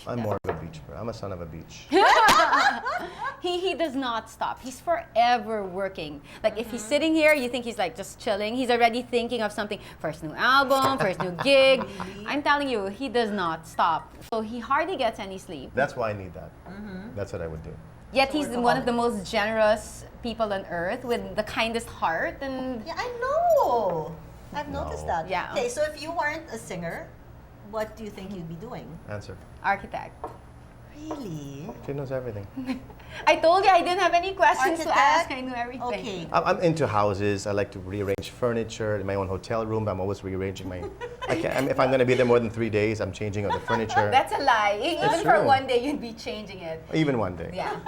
I'm more of a beach person. I'm a son of a beach. He does not stop. He's forever working. Like if he's sitting here, you think he's like just chilling. He's already thinking of something. First new album, first new gig. I'm telling you, he does not stop. So he hardly gets any sleep. That's why I need that. That's what I would do. Yet he's one of the most generous people on earth with the kindest heart. And Yeah, I know. I've noticed No. that. Yeah. Okay, so if you weren't a singer, what do you think you'd be doing? Answer. architect. Really? She knows everything. I told you I didn't have any questions to Architect? ask. I knew everything. Okay. I'm into houses. I like to rearrange furniture. In my own hotel room, I'm always rearranging my... if I'm going to be there more than 3 days, I'm changing all the furniture. That's a lie. Even for true. one day, you'd be changing it. Even one day. Yeah.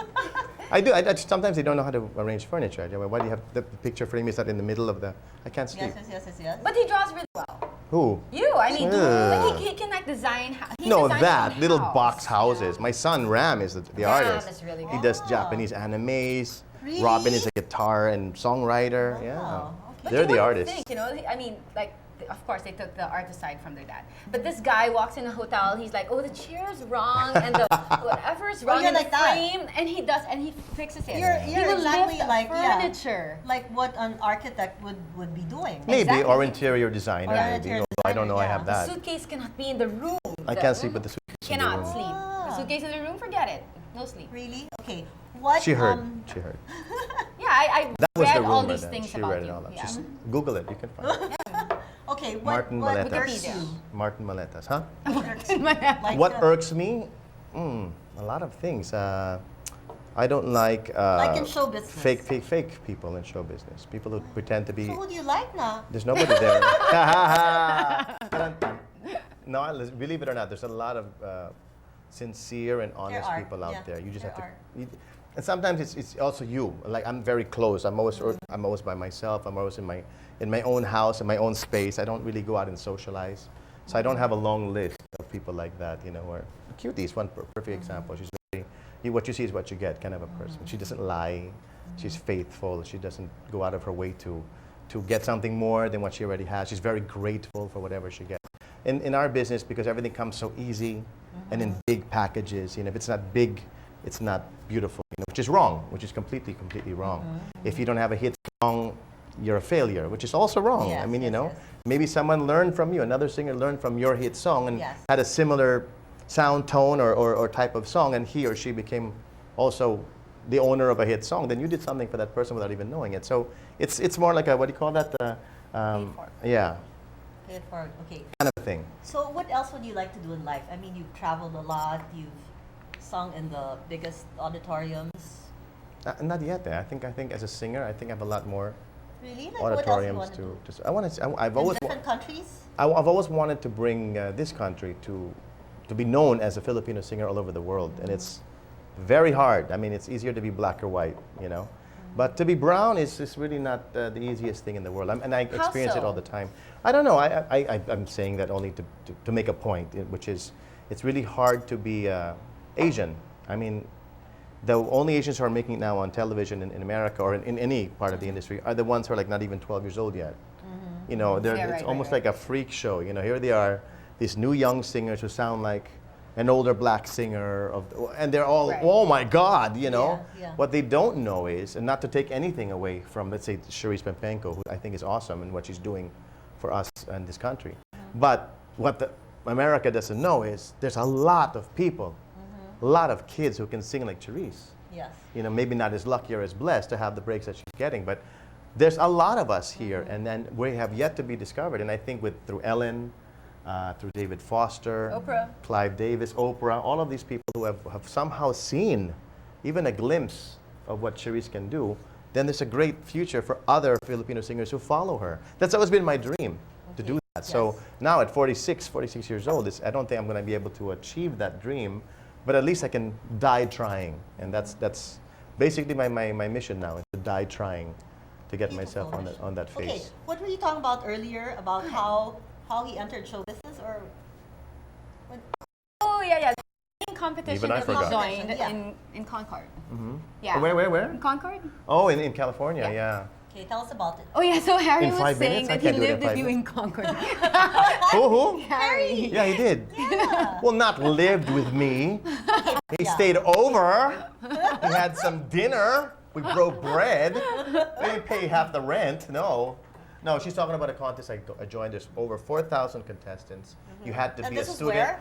I do. Sometimes they don't know how to arrange furniture. Why do you have the picture frame is not in the middle of the... I can't sleep. Yes. But he draws really well. Who? You, I mean, Yeah. like he can like design. He No, designed that his own little house. box houses. My son Ram is the artist. is really He good. does Japanese animes. Really? Robin is a guitar and songwriter. Wow, Yeah, okay. But they're you the wouldn't artists. think, I mean, like, of course, they took the art side from their dad. But this guy walks in a hotel. He's like, oh, the chair's wrong and the whatever's wrong you're in the like that. frame, and he does, and he fixes it. You're he will exactly lift like furniture. like what an architect would be doing. Maybe, Exactly. or interior designer, Or maybe. interior Although I don't know I designer, have yeah. The that. suitcase cannot be in the room. I can't sleep with the suitcase. in the Cannot room. sleep. The suitcase in the room, forget it. No sleep. Really? Okay. What? She heard. She heard. Yeah, I That was read the all rumor these then. things She about read it you. all up. Yeah. Just Google it. You can find it. Okay. What? Martin what Maletas. irks you? Martin Maletas, huh? Like What irks me? A lot of things. I don't like, Like in show business. fake people in show business. People who pretend to be. So who do you like now? There's nobody there. No, believe it or not, there's a lot of sincere and honest are, people out yeah, there. You just there have to. are. And sometimes it's also you. Like I'm very close. I'm always by myself. I'm always in my own house, in my own space. I don't really go out and socialize. So I don't have a long list of people like that. Or Cutie is one perfect example. She's very. What you see is what you get, kind of a person. She doesn't lie. She's faithful. She doesn't go out of her way to get something more than what she already has. She's very grateful for whatever she gets. In our business, because everything comes so easy and in big packages, if it's not big, it's not beautiful, which is wrong, which is completely wrong. If you don't have a hit song, you're a failure, which is also wrong. Yes, I mean, yes. maybe someone learned from you, another singer learned from your hit song and Yes. had a similar sound, tone, or type of song, and he or she became also the owner of a hit song, then you did something for that person without even knowing it. So it's more like a, what do you call that? Yeah, Paid for. Okay. kind of thing. So what else would you like to do in life? I mean, you've traveled a lot. You've sung in the biggest auditoriums. Not yet. I think as a singer, I think I have a lot more Really? Like what else you auditoriums want to do? to. I want to. I've In always. different countries? I've always wanted to bring this country to be known as a Filipino singer all over the world, and it's very hard. I mean, it's easier to be black or white, but to be brown is really not the easiest thing in the world. And I How experience it so? all the time. I don't know. I'm saying that only to make a point, which is it's really hard to be Asian. I mean, the only Asians who are making it now on television in America or in any part of the industry are the ones who are like not even 12 years old yet. It's almost like a freak show. Here they are, these new young singers who sound like an older black singer, and they're all, oh my God, Yeah. What they don't know is, and not to take anything away from, let's say, Cherise Pempenko, who I think is awesome in what she's doing for us and this country. But what America doesn't know is there's a lot of people, a lot of kids who can sing like Cherise. Yes. Maybe not as lucky or as blessed to have the breaks that she's getting, but there's a lot of us here, and then we have yet to be discovered. And I think through Ellen, through David Foster, Oprah. Clive Davis, Oprah, all of these people who have somehow seen even a glimpse of what Cherise can do, then there's a great future for other Filipino singers who follow her. That's always been my dream, to do that. So now at 46 years old, I don't think I'm going to be able to achieve that dream, but at least I can die trying. And that's basically my mission now, is to die trying to get myself on that phase. Okay, what were you talking about earlier about how he entered show business or Oh, yeah. In competition Even I that we forgot. joined Yeah. in Concord. Mm-hmm. Yeah. Where? In Concord? Oh, in California, Yeah. yeah. Okay, tell us about it. Oh yeah, so Harry In was 5 saying minutes? I that he can't do it in lived with 5 you in Concord. Who? Harry. Yeah, he did. Yeah. Well, not lived with me. He Yeah. stayed over. He had some dinner. We broke bread. We didn't pay half the rent. No. No, she's talking about a contest I joined. There's over 4,000 contestants. You had to And be a this is student. where?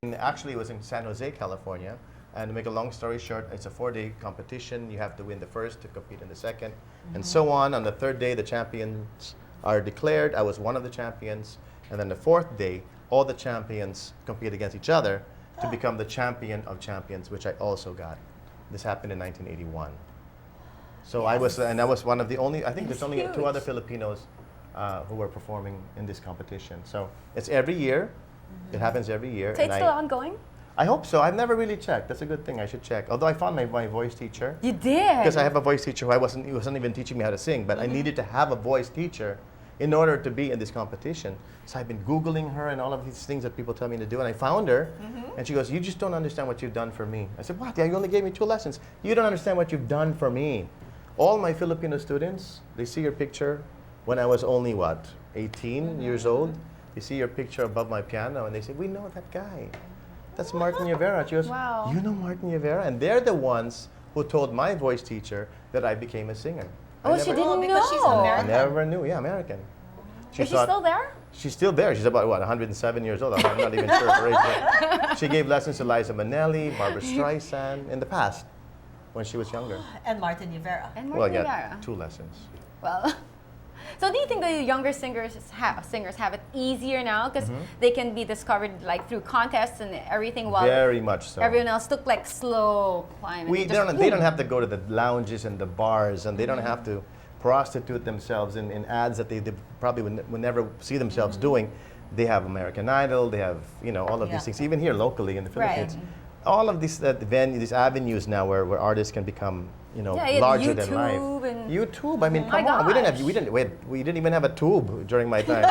In actually, it was in San Jose, California. And to make a long story short, it's a 4-day competition. You have to win the first to compete in the second, and so on. On the third day, the champions are declared. I was one of the champions. And then the fourth day, all the champions compete against each other to become the champion of champions, which I also got. This happened in 1981. So I was one of the only, I think there's only huge. 2 other Filipinos who were performing in this competition. So it's every year. It happens every year. So it's and still ongoing? I hope so. I've never really checked. That's a good thing. I should check. Although I found my voice teacher. You did. Because I have a voice teacher who he wasn't even teaching me how to sing, but I needed to have a voice teacher in order to be in this competition. So I've been Googling her and all of these things that people tell me to do, and I found her, and she goes, "You just don't understand what you've done for me." I said, "What? Yeah, you only gave me 2 lessons. You don't understand what you've done for me." All my Filipino students, they see your picture when I was only, 18 years old. They see your picture above my piano, and they say, "We know that guy. That's Martin Nievera." She goes, Wow. "You know Martin Nievera?" And they're the ones who told my voice teacher that I became a singer. Oh, she didn't because she's know. I American. never knew. Yeah, American. Is she still there? She's still there. She's about, 107 years old. I'm not even sure of her age. But she gave lessons to Liza Minnelli, Barbara Streisand in the past when she was younger. And Martin Nievera. And Well, Martin yeah, Nievera. 2 lessons. Well, so do you think the younger singers have it easier now because they can be discovered like through contests and everything, while Very much so. everyone else took like slow climb? And They don't have to go to the lounges and the bars, and they don't have to prostitute themselves in ads that they probably would never see themselves doing. They have American Idol, they have all of Yeah. these things, even here locally in the Right. Philippines. All of these these avenues now where artists can become Yeah, you had larger than life. YouTube and- YouTube, I mean, my come on, gosh. we didn't even have a tube during my time.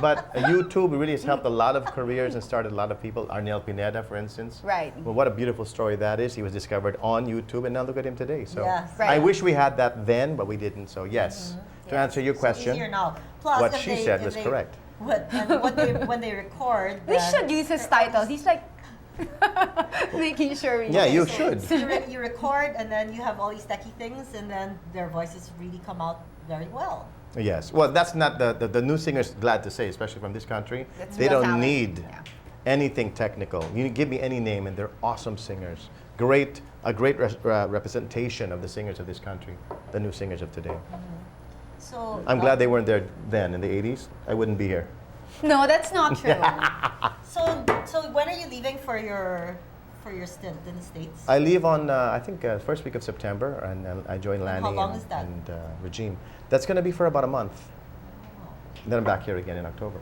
But YouTube really has helped a lot of careers and started a lot of people. Arnel Pineda, for instance. Right. Well, what a beautiful story that is. He was discovered on YouTube, and now look at him today. So Yes. Right. I wish we had that then, but we didn't. So yes, to answer your So question, easier now. Plus, what if she they- said if was they- correct. When they record, We then should use his title. He's like making sure we Yeah, know. you So should. you record, and then you have all these techie things, and then their voices really come out very well. Yes. Well, that's not the new singers. Glad to say, especially from this country, That's they real don't talent. need Yeah. anything technical. You give me any name, and they're awesome singers. A great representation of the singers of this country, the new singers of today. So I'm glad they weren't there then in the 80s. I wouldn't be here. No, that's not true. So when are you leaving for your stint in the States? I leave on I think first week of September, and I join Lanny how long is that? and Regime. That's going to be for about a month. Then I'm back here again in October.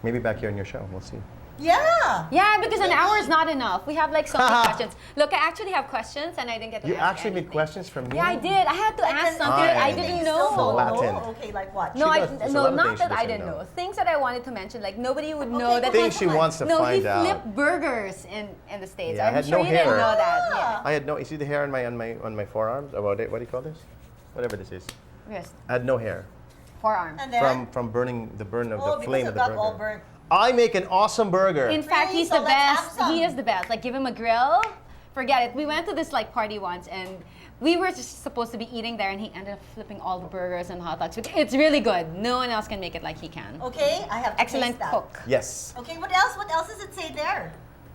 Maybe back here in your show. We'll see. Yeah. Yeah, because an hour is not enough. We have like so many questions. Look, I actually have questions and I didn't get to You ask actually anything. made questions from me. Yeah, I did. I had to ask something that I Fine. didn't You know. still don't Latin. know? Okay, like what? No, She does. There's a no, lot of not things she that I doesn't didn't know. know. Things that I wanted to mention, like nobody would know Okay, that. Things she wants to no, find he out. flipped burgers in the States. Yeah, I I'm had sure no you didn't hair. know that. Yeah. I had no. You see the hair on my forearms? Or what do you call this? Whatever this is. Wrist, I had no hair forearm. And then from burning the burn of oh, the flame because of it the got burger. all burnt. I make an awesome burger. In fact, Really? he's So the let's have best. some. He is the best. Like, give him a grill. Forget it. We went to this like party once, and we were just supposed to be eating there, and he ended up flipping all the burgers and hot dogs. It's really good. No one else can make it like he can. Okay, I have to Excellent taste that. cook. Yes. Okay, what else? What else does it say there?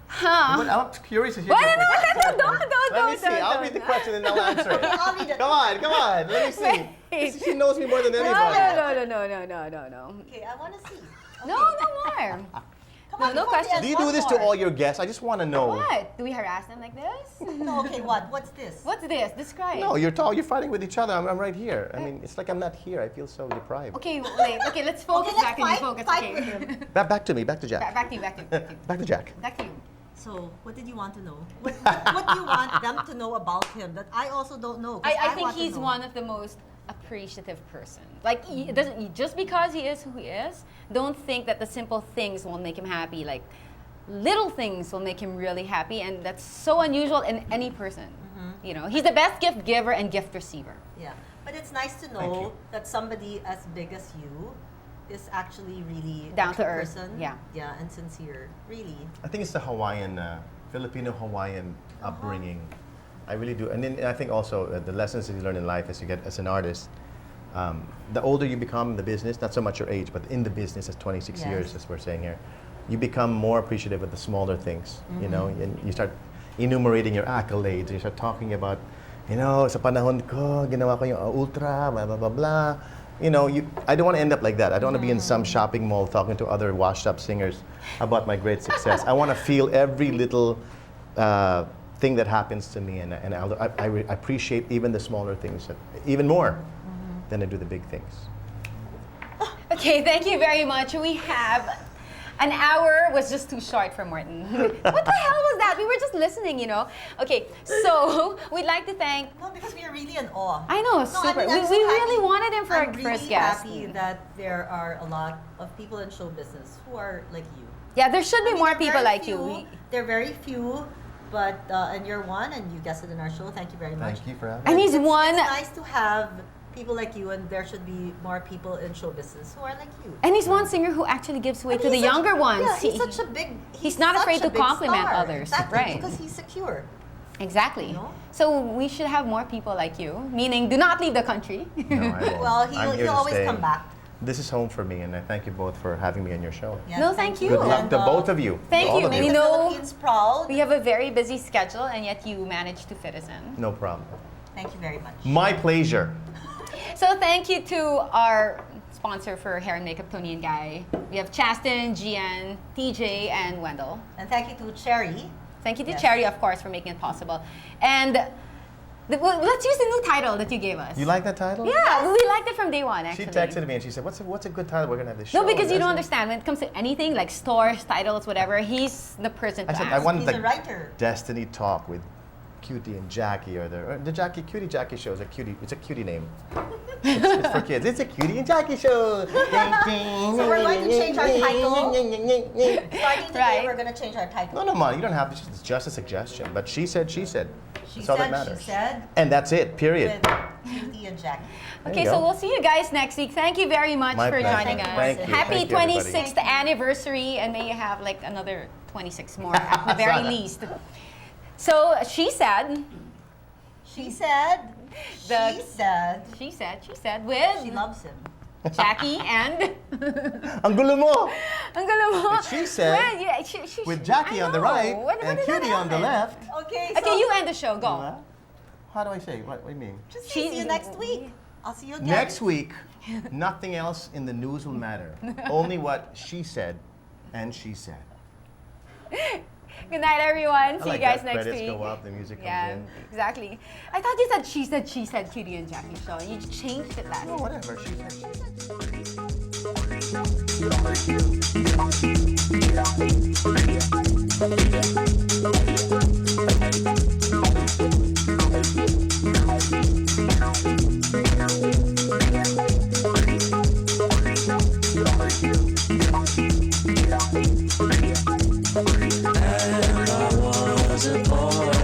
Huh? But I'm curious to hear. What? your No, question. no, don't. Let me see. I'll read the question and I'll answer it. I'll read it. Come on. Let me see. Wait. She knows me more than No, anybody. no. Okay, I want to see. No more. Come No, on, no before we questions. end, Do you one do this to more. all your guests? I just want to know. What? Do we harass them like this? No, okay, what? What's this? What's this? Describe. No, you're fighting with each other. I'm right here. I mean, it's like I'm not here. I feel so deprived. Okay, wait. Okay, let's focus. Okay, let's back to you. fight- Focus. fight Okay. with him. Back to me. Back to Jack. Back to you. Back to you. Back to Jack. Back to you. So, what did you want to know? What do you want them to know about him that I also don't know? 'Cause I think want to he's know. one of the most appreciative person. Like he doesn't just because he is who he is, don't think that the simple things will make him happy. Like little things will make him really happy, and that's so unusual in any person. You know, he's the best gift giver and gift receiver. Yeah, but it's nice to Thank know you. that somebody as big as you is actually really a Down to true earth, person. yeah. Yeah, and sincere. Really. I think it's the Hawaiian, Filipino Hawaiian upbringing. I really do. And then I think also the lessons that you learn in life as you get as an artist, the older you become in the business, not so much your age, but in the business as 26 Yes. years, as we're saying here, you become more appreciative of the smaller things, you know, and you start enumerating your accolades, you start talking about, you know, sa panahon ko, ginawa ko yung ultra, blah, blah, blah, blah. You know, I don't want to end up like that. I don't want to be in some shopping mall talking to other washed-up singers about my great success. I want to feel every little thing that happens to me, and I appreciate even the smaller things, even more than I do the big things. Okay, thank you very much. We have an hour was just too short for Morton. What the hell was that? We were just listening, you know. Okay, so we'd like to thank. No, because we are really in awe. I know, No, super. I'm so we happy. really wanted him for I'm our really first guest. happy that there are a lot of people in show business who are like you. Yeah, there should be I mean, more they're people very like few, you. They're very few, but and you're one, and you guessed it in our show. Thank you very much. Thank you for having And me. he's one. It's nice to have people like you, and there should be more people in show business who are like you. And he's one singer who actually gives way And to the he's such- younger ones. Yeah, he's He- such a big. he's not such afraid a to big compliment star. others, Exactly, right. because he's secure. Exactly. No? So we should have more people like you, meaning do not leave the country. No, I won't. Well, I'm he'll here to always stay. come back. This is home for me, and I thank you both for having me on your show. Yes, No, thank you. Good luck And, to both of you. Thank all you. of We Make the know- Philippines proud. We have a very busy schedule, and yet you managed to fit us in. No problem. Thank you very much. My pleasure. So thank you to our sponsor for hair and makeup, Tony and Guy. We have Chaston, GN, TJ, and Wendell. And thank you to Cherry. Thank you to Yes. Cherry, of course, for making it possible. And let's use the new title that you gave us. You like that title? Yeah, we liked it from day one, She actually. texted me and she said, "What's a good title? We're gonna have this show." No, because you And don't I said- understand. When it comes to anything like stores, titles, whatever, he's the person to I said, ask. I want He's the a writer. Destiny Talk with Cutie and Jackie, or the Cutie Jackie show is a cutie. It's a cutie name. It's for kids. It's a Cutie and Jackie show. So we're going to change our title. Starting today, Right. we're going to change our title. No, no, man, you don't have to. It's just a suggestion. But she said, she said. She That's all that said, matters. she said, And that's it. Period. with Cutie and Jackie. There Okay, you so go. we'll see you guys next week. Thank you very much My for pleasure. joining us. Thank you. Happy Thank you, everybody. 26th anniversary, and may you have like another 26 more at the very Sana. least. So she said, She said, The- she said, she said, with she loves him. Jackie and Ang gulo mo! ang gulo mo. But she said, Well, yeah, With Jackie I on the know. right What and does that Cutie on the happen? left. Okay, so Okay, you end the show. Go. What? How do I say? What do you mean? just She- see you next week. I'll see you again. Next week, nothing else in the news will matter. Only what she said and she said. Good night, everyone. I See like you guys that. next Credits week. go up, the music comes Yeah, in. exactly. I thought you said she said, Cutie and Jackie show, and you changed it last Oh, week. whatever. She said. And I was a boy